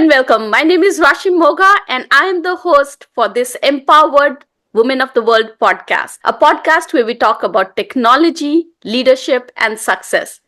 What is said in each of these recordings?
and welcome. My name is Rashim Mogha, and I am the host for this Empowered Women of the World podcast, a podcast where we talk about technology, leadership, and success.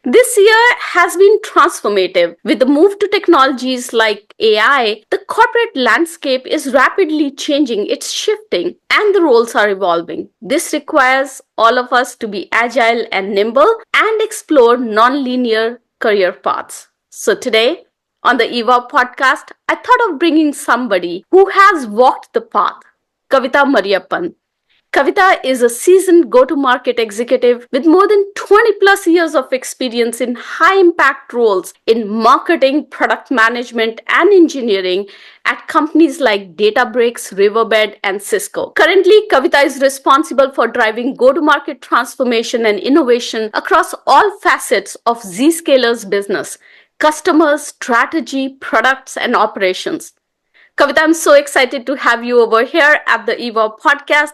This year has been transformative. With the move to technologies like AI, the corporate landscape is rapidly changing, it's shifting, and the roles are evolving. This requires all of us to be agile and nimble and explore non-linear career paths. So today, on the eWOW podcast, I thought of bringing somebody who has walked the path, Kavitha Mariappan. Kavitha is a seasoned go to market executive with more than 20 plus years of experience in high impact roles in marketing, product management, and engineering at companies like Databricks, Riverbed, and Cisco. Currently, Kavitha is responsible for driving go to market transformation and innovation across all facets of Zscaler's business: customers, strategy, products, and operations. Kavitha, I'm so excited to have you over here at the eWOW podcast.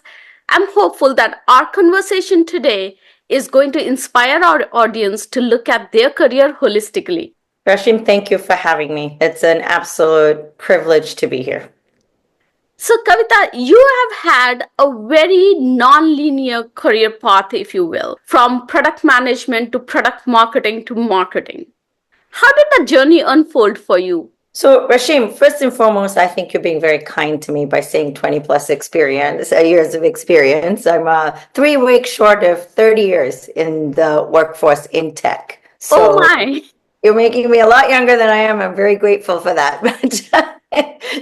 I'm hopeful that our conversation today is going to inspire our audience to look at their career holistically. Rashim, thank you for having me. It's an absolute privilege to be here. So, Kavitha, you have had a very non-linear career path, if you will, from product management to product marketing to marketing. How did the journey unfold for you? So, Rashim, first and foremost, I think you're being very kind to me by saying 20 plus years of experience. I'm 3 weeks short of 30 years in the workforce in tech. Oh So my. you're making me a lot younger than I am. I'm very grateful for that.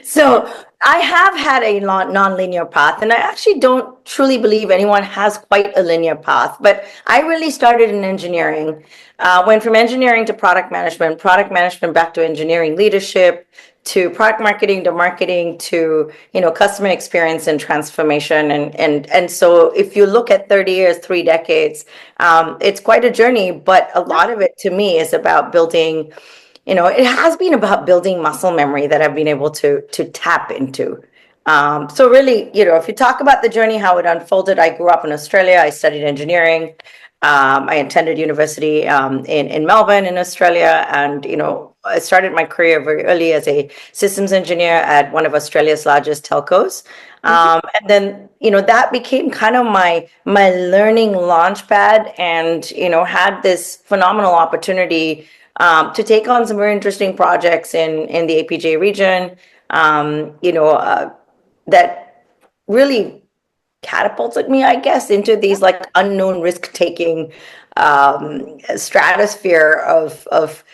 So I have had a non-linear path, and I actually don't truly believe anyone has quite a linear path. But I really started in engineering, went from engineering to product management back to engineering leadership, to product marketing to customer experience and transformation. And so if you look at 30 years, 3 decades, it's quite a journey. But a lot of it to me is about building. It has been about building muscle memory that I've been able to tap into. So really, if you talk about the journey, how it unfolded, I grew up in Australia. I studied engineering. I attended university in Melbourne in Australia, and I started my career very early as a systems engineer at one of Australia's largest telcos. And then that became kind of my learning launch pad, and had this phenomenal opportunity to take on some very interesting projects in the APJ region, that really catapulted me, I guess, into these like unknown risk-taking stratosphere of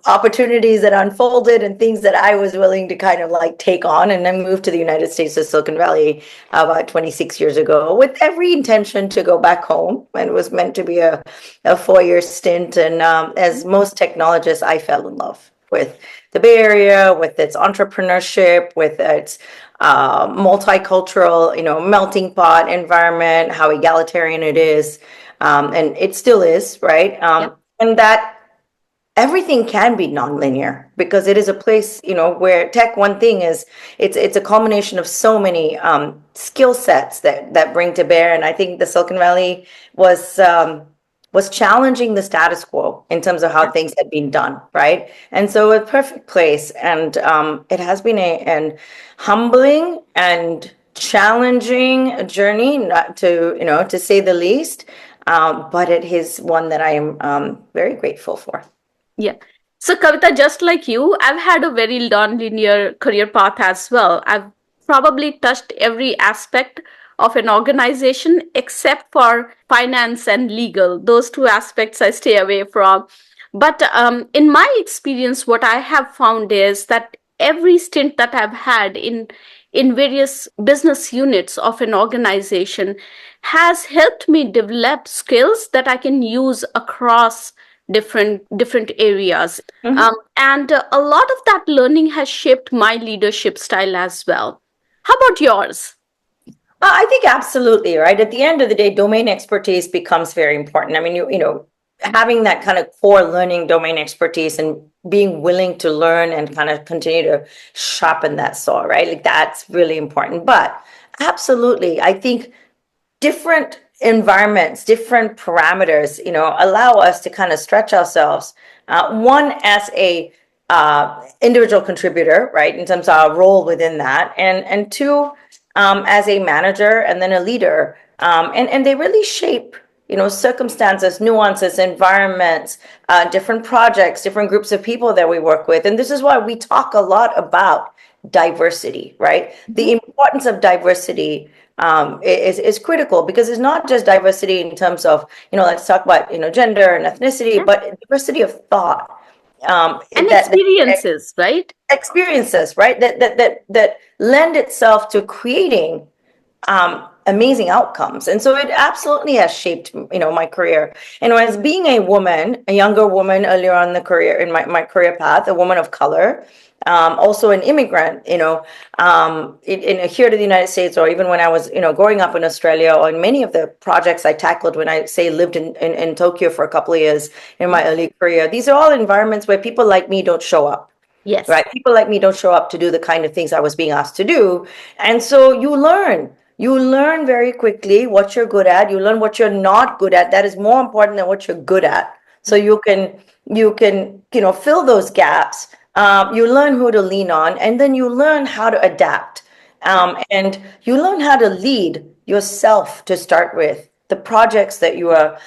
opportunities that unfolded and things that I was willing to kind of like take on. And then moved to the United States of Silicon Valley about 26 years ago with every intention to go back home. And it was meant to be a 4-year stint. And as most technologists, I fell in love with the Bay Area, with its entrepreneurship, with its multicultural, melting pot environment, how egalitarian it is. And it still is, right? And that everything can be nonlinear because it is a place, where tech, one thing is it's a culmination of so many skill sets that bring to bear. And I think the Silicon Valley was challenging the status quo in terms of how things had been done, right? And so a perfect place. And it has been an humbling and challenging journey, not to say the least. But it is one that I am very grateful for. Yeah. So, Kavitha, just like you, I've had a very non-linear career path as well. I've probably touched every aspect of an organization except for finance and legal. Those two aspects I stay away from. But in my experience, what I have found is that every stint that I've had in various business units of an organization has helped me develop skills that I can use across different areas. And a lot of that learning has shaped my leadership style as well. How about yours? I think absolutely, right? At the end of the day, domain expertise becomes very important. I mean, having that kind of core learning domain expertise and being willing to learn and kind of continue to sharpen that saw, right? Like that's really important. But absolutely, I think different environments, different parameters, allow us to kind of stretch ourselves. One, as a individual contributor, right, in terms of our role within that, and two, as a manager and then a leader, and they really shape, circumstances, nuances, environments, different projects, different groups of people that we work with, and this is why we talk a lot about diversity, right? The Mhm. importance of diversity is critical, because it's not just diversity in terms of, let's talk about, gender and ethnicity, Yeah. but diversity of thought, And that experiences, right? experiences, right? That lend itself to creating amazing outcomes. And so it absolutely has shaped, my career. And as being a woman, a younger woman earlier on in the career, in my career path, a woman of color, also an immigrant, here to the United States, or even when I was, growing up in Australia, or in many of the projects I tackled when I say lived in Tokyo for a couple of years in my early career, these are all environments where people like me don't show up. Yes. Right? People like me don't show up to do the kind of things I was being asked to do. And so you learn very quickly what you're good at. You learn what you're not good at. That is more important than what you're good at. So you can fill those gaps. You learn who to lean on, and then you learn how to adapt. Yeah. And you learn how to lead yourself to start with the projects that you are,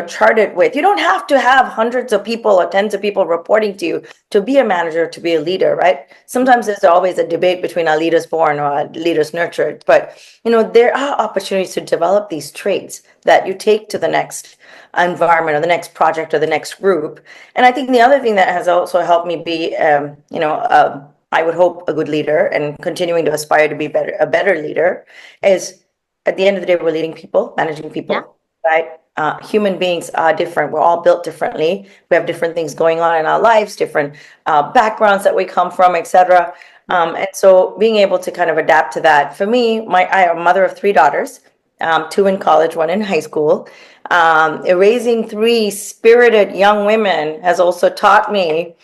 charted with. You don't have to have hundreds of people or tens of people reporting to you to be a manager, to be a leader, right? Sometimes there's always a debate between our leaders born or our leaders nurtured, but there are opportunities to develop these traits that you take to the next environment, or the next project, or the next group. And I think the other thing that has also helped me be, I would hope, a good leader, and continuing to aspire to be a better leader, is at the end of the day, we're leading people, managing Yeah. people, right? Human beings are different. We're all built differently. We have different things going on in our lives, different backgrounds that we come from, etc. And so being able to kind of adapt to that. For me, I am a mother of three daughters, two in college, one in high school. Raising three spirited young women has also taught me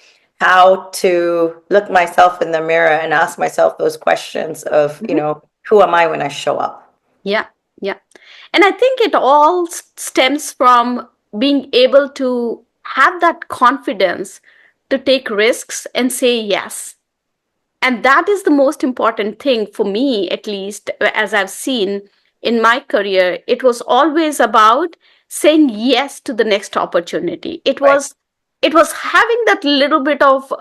how to look myself in the mirror and ask myself those questions of, Mhm. who am I when I show up? Yeah. Yeah. And I think it all stems from being able to have that confidence to take risks and say yes. And that is the most important thing for me, at least, as I've seen in my career. It was always about saying yes to the next opportunity. Right, It was having that little bit of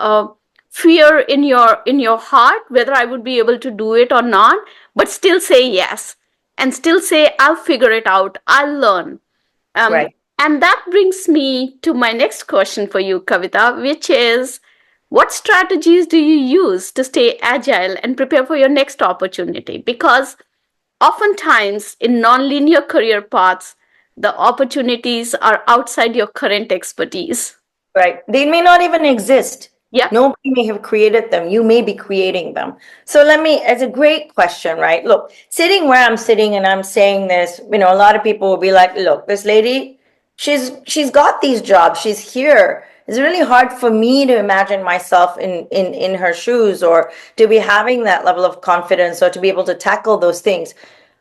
fear in your heart, whether I would be able to do it or not, but still say yes, and still say I'll figure it out, I'll learn. um, right. and that brings me to my next question for you, Kavitha, which is, what strategies do you use to stay agile and prepare for your next opportunity? Because oftentimes in nonlinear career paths, the opportunities are outside your current expertise. Right. They may not even exist. Yeah. Nobody may have created them. You may be creating them. So it's a great question, right? Look, sitting where I'm sitting and I'm saying this, a lot of people will be like, look, this lady, she's got these jobs. She's here. It's really hard for me to imagine myself in her shoes, or to be having that level of confidence, or to be able to tackle those things.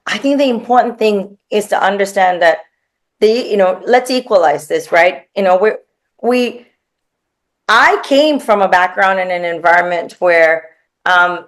I think the important thing is to understand that let's equalize this, right? We I came from a background in an environment where I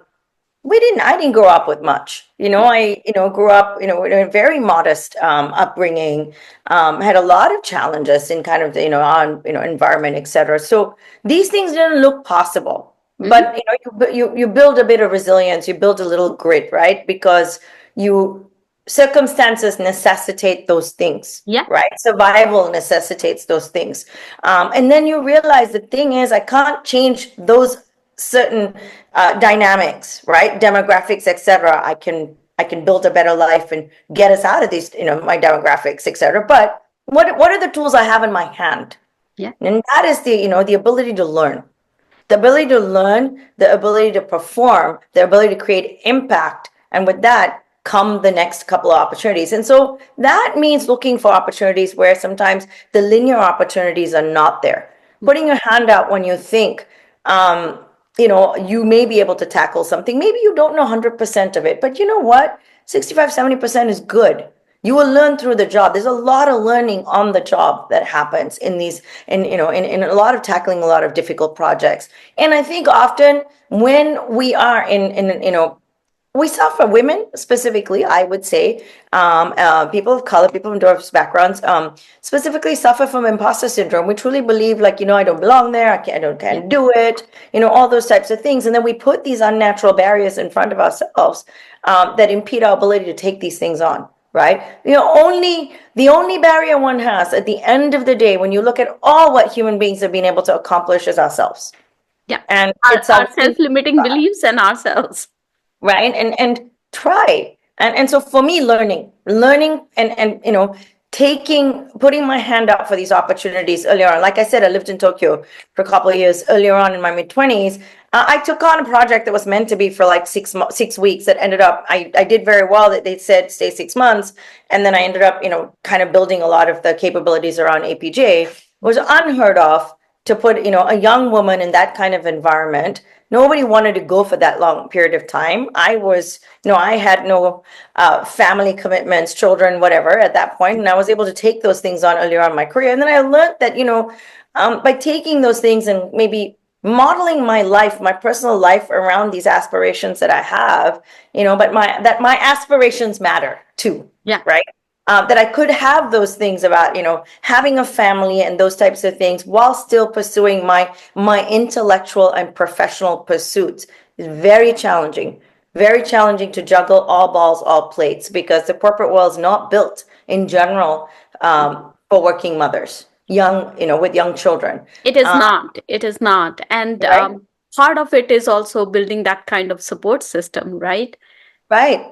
didn't grow up with much. I grew up in a very modest upbringing, had a lot of challenges in kind of on environment, etc. So these things didn't look possible. Mm-hmm. But you build a bit of resilience, you build a little grit, right? Because you circumstances necessitate those things, Yeah. right? Survival necessitates those things. And then you realize the thing is, I can't change those certain dynamics, right? Demographics, etc. I can build a better life and get us out of these, my demographics, etc. But what are the tools I have in my hand? Yeah. And that is the ability to learn. The ability to learn, the ability to perform, the ability to create impact. And with that come the next couple of opportunities. And so that means looking for opportunities where sometimes the linear opportunities are not there. Putting your hand out when you think, you may be able to tackle something. Maybe you don't know 100% of it, but you know what? 65, 70% is good. You will learn through the job. There's a lot of learning on the job that happens in these, in a lot of tackling a lot of difficult projects. And I think often when we are we suffer, women specifically, I would say, people of color, people from diverse backgrounds, specifically suffer from imposter syndrome. We truly believe, like, I don't belong there, Yeah. can't do it, all those types of things. And then we put these unnatural barriers in front of ourselves that impede our ability to take these things on. Right? The only barrier one has at the end of the day, when you look at all what human beings have been able to accomplish, is ourselves. Yeah. And it's Our something, self-limiting beliefs and ourselves. right? And try. And so for me, learning and putting my hand up for these opportunities earlier on. Like I said, I lived in Tokyo for a couple of years earlier on in my mid-20s. I took on a project that was meant to be for like 6 weeks that ended up, I did very well, that they said stay 6 months. And then I ended up, kind of building a lot of the capabilities around APJ. It was unheard of to put, a young woman in that kind of environment. Nobody wanted to go for that long period of time. I had no family commitments, children, whatever at that point. And I was able to take those things on earlier on in my career. And then I learned that, by taking those things and maybe modeling my life, my personal life around these aspirations that I have, but my aspirations matter too, Yeah. right? That I could have those things about, having a family and those types of things while still pursuing my intellectual and professional pursuits is very challenging to juggle all balls, all plates, because the corporate world is not built in general for working mothers, with young children. It is not. It is not. And Right? part of it is also building that kind of support system, right? Right.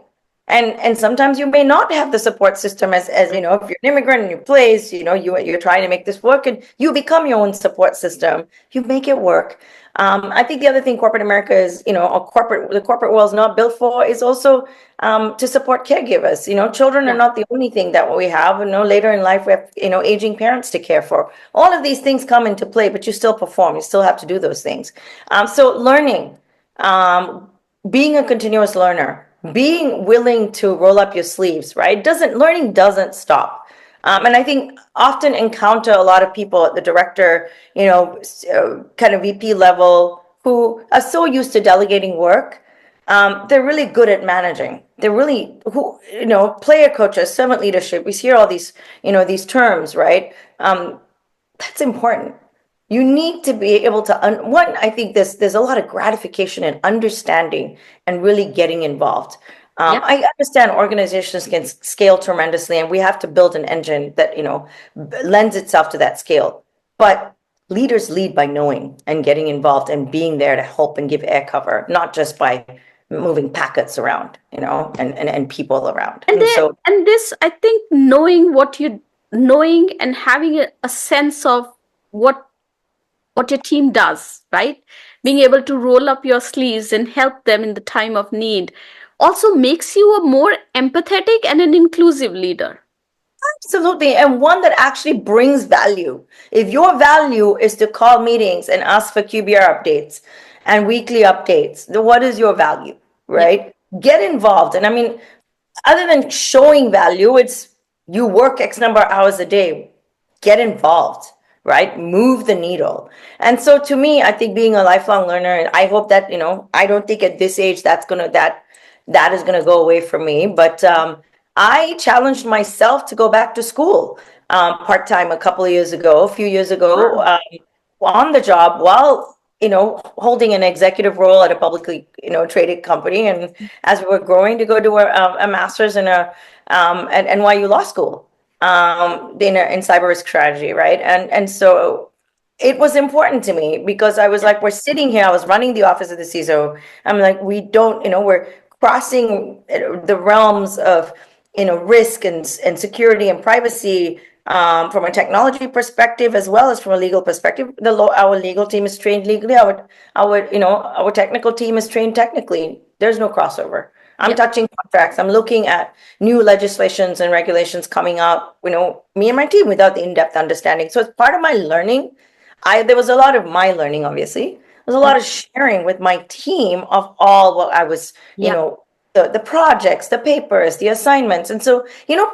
And sometimes you may not have the support system as if you're an immigrant in your place, you're trying to make this work and you become your own support system. You make it work. I think the other thing corporate America is, the corporate world is not built for is also to support caregivers. Children are Yeah. not the only thing that we have. Later in life we have, aging parents to care for. All of these things come into play, but you still perform. You still have to do those things. So learning. Being a continuous learner, being willing to roll up your sleeves, right? Learning doesn't stop. And I think often encounter a lot of people at the director, kind of VP level who are so used to delegating work. They're really good at managing. They're really player coaches, servant leadership. We hear all these terms, right? That's important. You need to be able to I think there's a lot of gratification in understanding and really getting involved. Yeah. I understand organizations can scale tremendously, and we have to build an engine that lends itself to that scale. But leaders lead by knowing and getting involved and being there to help and give air cover, not just by moving packets around, and people around. And And there, so, and this, I think, knowing and having a sense of what your team does, right? Being able to roll up your sleeves and help them in the time of need also makes you a more empathetic and an inclusive leader. absolutely. And one that actually brings value. If your value is to call meetings and ask for QBR updates and weekly updates, then what is your value, Yeah. right? Get involved. And I mean, other than showing value, it's you work X number of hours a day, get involved, right? Move the needle. And so to me, I think being a lifelong learner, I hope that, I don't think at this age that is gonna go away from me. But I challenged myself to go back to school part-time a few years ago, Wow. on the job while holding an executive role at a publicly traded company, and as we were growing, to go do a master's at NYU Law School in cyber risk strategy, right? And so it was important to me because I was like, we're sitting here. I was running the office of the CISO. I'm like, we don't, we're crossing the realms of risk and security and privacy, from a technology perspective as well as from a legal perspective. Our legal team is trained legally. Our technical team is trained technically. There's no crossover. I'm Yeah. touching contracts. I'm looking at new legislations and regulations coming up. Me and my team without the in-depth understanding. So as part of my learning, there was a lot of my learning. Obviously, there's a lot of sharing with my team of all what I was, Yeah. the projects, the papers, the assignments. And so,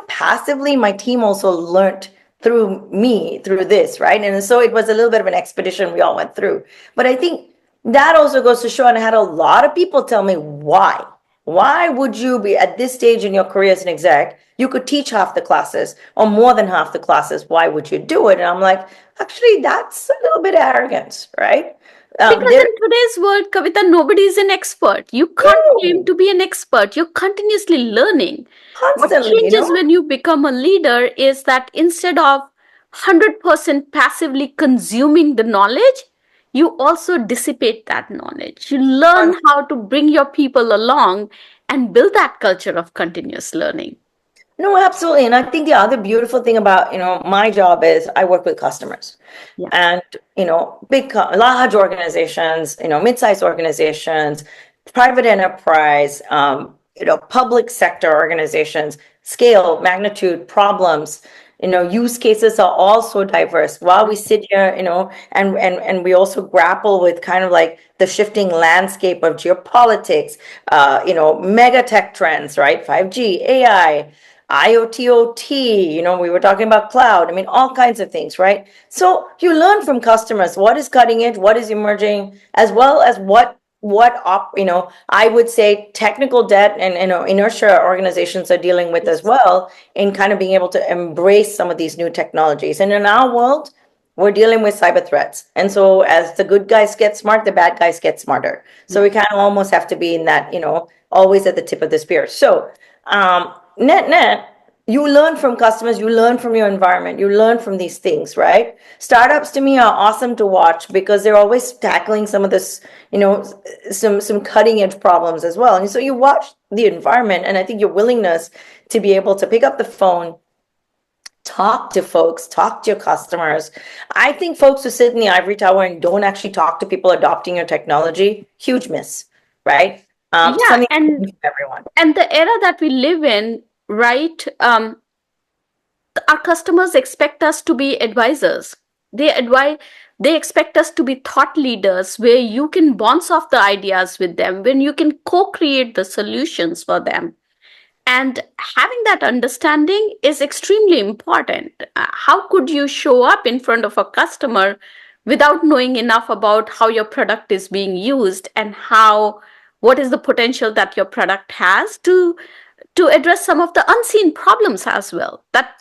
passively, my team also learned through me, through this, right? And so it was a little bit of an expedition we all went through. But I think that also goes to show, and I had a lot of people tell me why. Why would you be at this stage in your career as an exec? You could teach half the classes or more than half the classes. Why would you do it? And I'm like, actually, that's a little bit arrogance, right? Because There, in today's world, Kavita, nobody is an expert. You can't claim no, to be an expert. You're continuously learning. What constantly, changes when you become a leader is that instead of 100% passively consuming the knowledge, you also dissipate that knowledge. You learn how to bring your people along and build that culture of continuous learning. No, absolutely. And I think the other beautiful thing about, my job is I work with customers Yeah. and, large organizations, mid-sized organizations, private enterprise, public sector organizations, scale, magnitude, problems, use cases are all so diverse. While we sit here, and we also grapple with kind of like the shifting landscape of geopolitics, mega tech trends, right? 5G, AI, IoT, OT, we were talking about cloud. I mean, all kinds of things, right? So you learn from customers what is cutting edge, what is emerging, as well as I would say technical debt and inertia organizations are dealing with as well in kind of being able to embrace some of these new technologies. And in our world, we're dealing with cyber threats. And so as the good guys get smart, the bad guys get smarter. So we kind of almost have to be in that, always at the tip of the spear. So net, you learn from customers, you learn from your environment, you learn from these things, right? Startups to me are awesome to watch because they're always tackling some of this, some cutting edge problems as well. And so you watch the environment, and I think your willingness to be able to pick up the phone, talk to folks, talk to your customers. I think folks who sit in the ivory tower and don't actually talk to people adopting your technology, huge miss, right? Yeah, Something for everyone. and the era that we live in, right? Our customers expect us to be advisors. They expect us to be thought leaders where you can bounce off the ideas with them, when you can co-create the solutions for them. And having that understanding is extremely important. How could you show up in front of a customer without knowing enough about how your product is being used and what is the potential that your product has to address some of the unseen problems as well that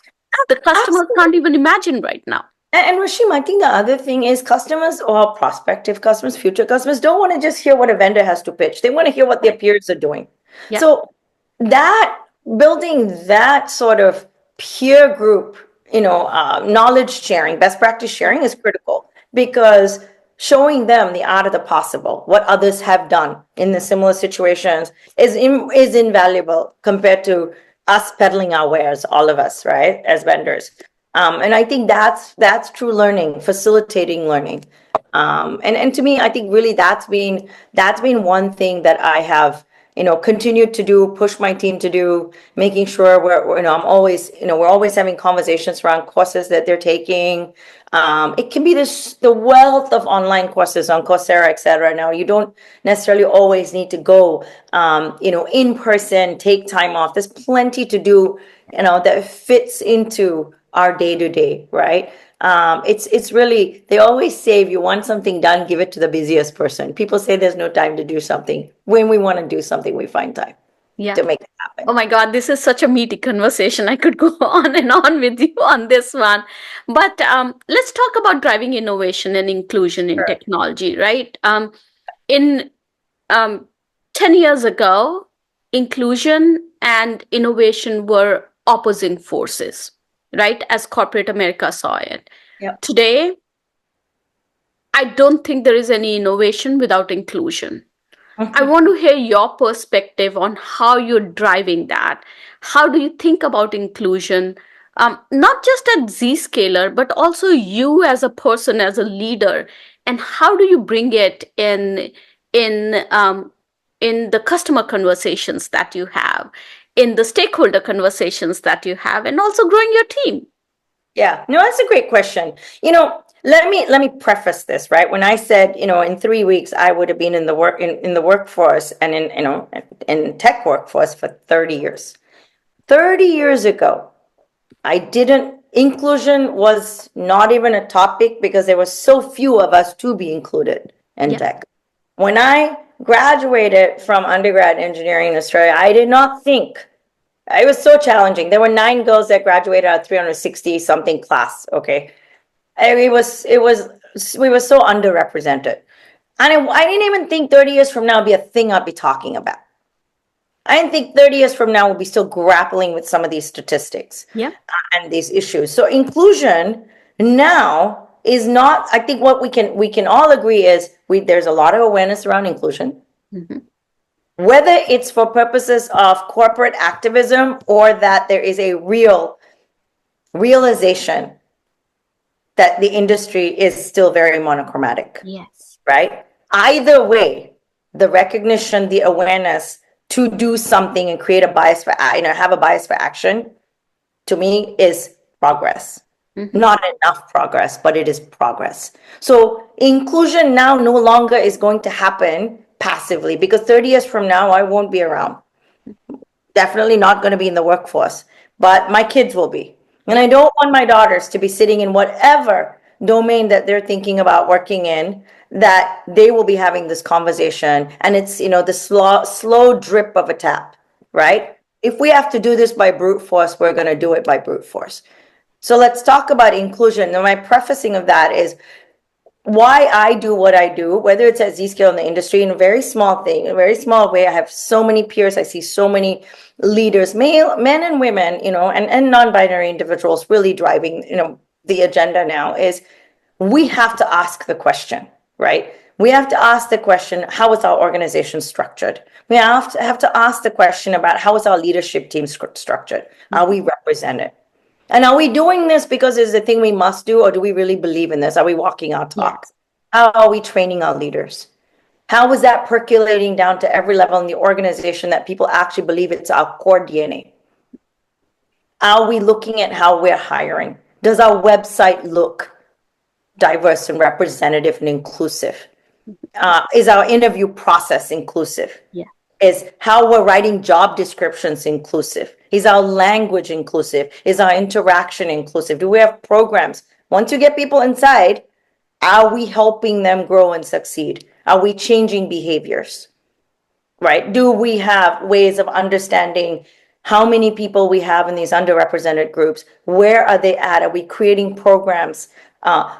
the customers can't even imagine right now. And Rashim, I think the other thing is customers or prospective customers, future customers don't want to just hear what a vendor has to pitch. They want to hear what their peers are doing. Yeah. So that building that sort of peer group, knowledge sharing, best practice sharing is critical because showing them the art of the possible, what others have done in the similar situations is invaluable compared to us peddling our wares, all of us, right, as vendors. And I think that's true learning, facilitating learning. And to me, I think really that's been one thing that I have, continued to do, push my team to do, making sure I'm always, we're always having conversations around courses that they're taking. It can be the wealth of online courses on Coursera, et cetera. Now, you don't necessarily always need to go, in person, take time off. There's plenty to do, that fits into our day to day, right? It's really, they always say if you want something done, give it to the busiest person. People say there's no time to do something. When we want to do something, we find time to make it happen. Oh my God, this is such a meaty conversation. I could go on and on with you on this one. But let's talk about driving innovation and inclusion in technology, right? In 10 years ago, inclusion and innovation were opposing forces, right? As corporate America saw it. Yep. Today, I don't think there is any innovation without inclusion. I want to hear your perspective on how you're driving that. How do you think about inclusion, not just at Zscaler, but also you as a person, as a leader, and how do you bring it in the customer conversations that you have, in the stakeholder conversations that you have, and also growing your team? Yeah, no, that's a great question. Let me preface this, right? When I said, in 3 weeks I would have been in the workforce and in tech workforce for 30 years. 30 years ago, inclusion was not even a topic because there were so few of us to be included in tech. When I graduated from undergrad engineering in Australia, I did not think, it was so challenging. There were 9 girls that graduated out of 360 something class. Okay. And we were so underrepresented. And I didn't even think 30 years from now would be a thing I'd be talking about. I didn't think 30 years from now we'll be still grappling with some of these statistics and these issues. So inclusion now is not, I think what we can all agree is there's a lot of awareness around inclusion. Whether it's for purposes of corporate activism or that there is a real realization that the industry is still very monochromatic. Yes. Right? Either way, the recognition, the awareness to do something and create a bias for, have a bias for action, to me is progress. Not enough progress, but it is progress. So inclusion now no longer is going to happen passively, because 30 years from now, I won't be around. Definitely not going to be in the workforce, but my kids will be. And I don't want my daughters to be sitting in whatever domain that they're thinking about working in, that they will be having this conversation. And it's, the slow drip of a tap, right? If we have to do this by brute force, we're going to do it by brute force. So let's talk about inclusion. Now, my prefacing of that is why I do what I do, whether it's at Zscaler in the industry, in a very small thing, in a very small way. I have so many peers. I see so many leaders, men and women, and non-binary individuals really driving, the agenda now is we have to ask the question, right? We have to ask the question, how is our organization structured? We have to ask the question about how is our leadership team structured? Are we represented? And are we doing this because it's the thing we must do, or do we really believe in this? Are we walking our talk? Yes. How are we training our leaders? How is that percolating down to every level in the organization that people actually believe it's our core DNA? Are we looking at how we're hiring? Does our website look diverse and representative and inclusive? Is our interview process inclusive? Yeah. Is how we're writing job descriptions inclusive? Is our language inclusive? Is our interaction inclusive? Do we have programs? Once you get people inside, are we helping them grow and succeed? Are we changing behaviors? Right? Do we have ways of understanding how many people we have in these underrepresented groups? Where are they at? Are we creating programs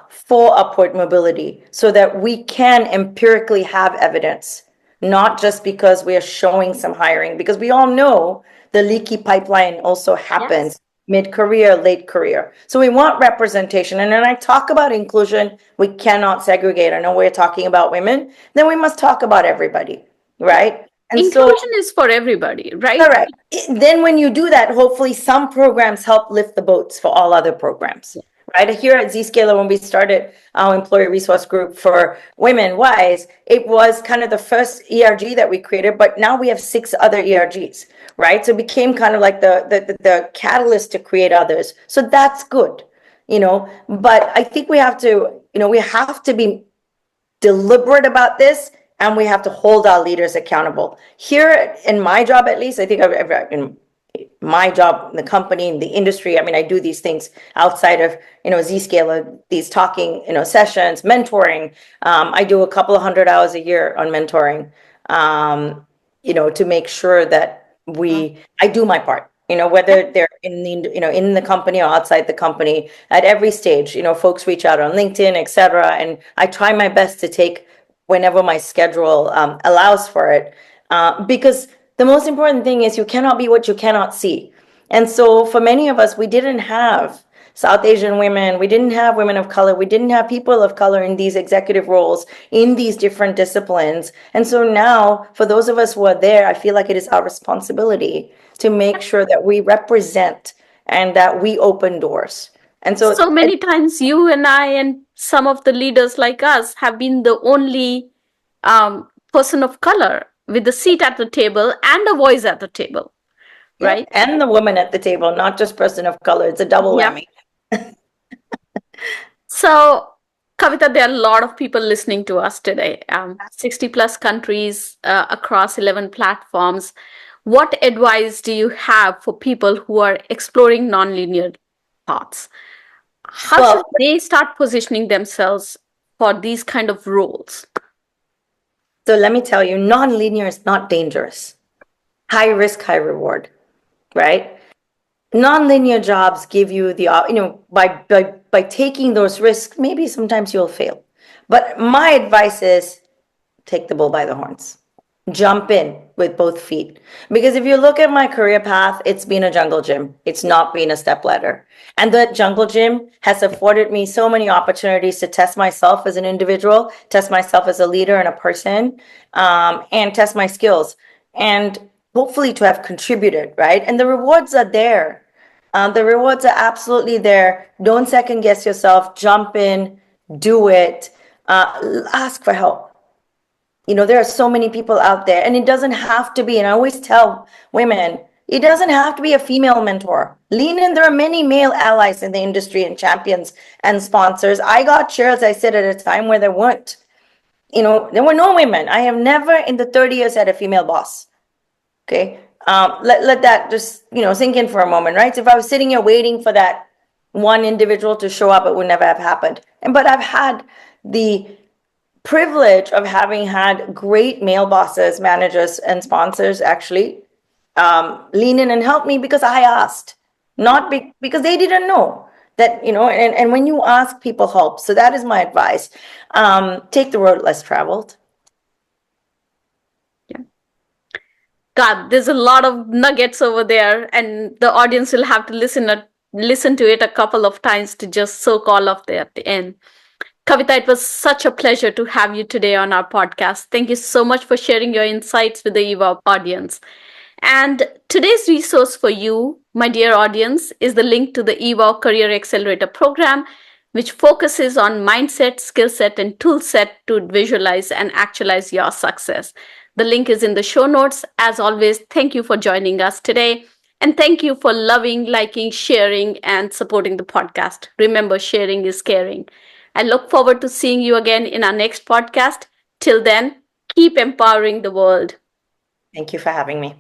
for upward mobility so that we can empirically have evidence? Not just because we are showing some hiring, because we all know the leaky pipeline also happens mid-career, late career. So we want representation. And when I talk about inclusion, we cannot segregate. I know we're talking about women, then we must talk about everybody, right? And inclusion is for everybody, right? Correct. Then when you do that, hopefully some programs help lift the boats for all other programs. Yeah. Right here at Zscaler, when we started our employee resource group for women WISE, it was kind of the first ERG that we created, but now we have 6 other ERGs, right? So it became kind of like the catalyst to create others. So that's good, but I think we have to be deliberate about this, and we have to hold our leaders accountable. Here in my job, at least, I think in my job in the company, in the industry, I do these things outside of, Zscaler, these talking, sessions, mentoring. I do a couple of 100 hours a year on mentoring, to make sure that I do my part, whether they're in the company or outside the company, at every stage, folks reach out on LinkedIn, etc. And I try my best to take whenever my schedule allows for it, because the most important thing is you cannot be what you cannot see. And so for many of us, we didn't have South Asian women, we didn't have women of color, we didn't have people of color in these executive roles, in these different disciplines. And so now, for those of us who are there, I feel like it is our responsibility to make sure that we represent and that we open doors. And so many times you and I and some of the leaders like us have been the only person of color with a seat at the table and a voice at the table, right? And the woman at the table, not just person of color. It's a double whammy. So Kavitha, there are a lot of people listening to us today, 60 plus countries across 11 platforms. What advice do you have for people who are exploring nonlinear paths? How should Well, they start positioning themselves for these kind of roles? so let me tell you, non-linear is not dangerous. High risk, high reward, right? Non-linear jobs give you the by taking those risks, maybe sometimes you'll fail. But my advice is take the bull by the horns. Jump in with both feet. Because if you look at my career path, it's been a jungle gym. It's not been a step ladder. And the jungle gym has afforded me so many opportunities to test myself as an individual, test myself as a leader and a person, and test my skills. And hopefully to have contributed, right? And the rewards are there. The rewards are absolutely there. Don't second guess yourself. Jump in, do it, ask for help. There are so many people out there, and it doesn't have to be, and I always tell women, it doesn't have to be a female mentor. Lean in. There are many male allies in the industry and champions and sponsors. I got chairs, I said, at a time where there weren't. There were no women. I have never in the 30 years had a female boss. Okay. Let that just, sink in for a moment, right? So if I was sitting here waiting for that one individual to show up, it would never have happened. But I've had the privilege of having had great male bosses, managers, and sponsors actually lean in and help me because I asked, not because they didn't know that, and when you ask, people help. So that is my advice. Take the road less traveled. Yeah. God, there's a lot of nuggets over there, and the audience will have to listen to it a couple of times to just soak all of that in. Kavitha, it was such a pleasure to have you today on our podcast. Thank you so much for sharing your insights with the eWOW audience. And today's resource for you, my dear audience, is the link to the eWOW Career Accelerator program, which focuses on mindset, skill set, and tool set to visualize and actualize your success. The link is in the show notes. As always, thank you for joining us today. And thank you for loving, liking, sharing, and supporting the podcast. Remember, sharing is caring. I look forward to seeing you again in our next podcast. Till then, keep empowering the world. Thank you for having me.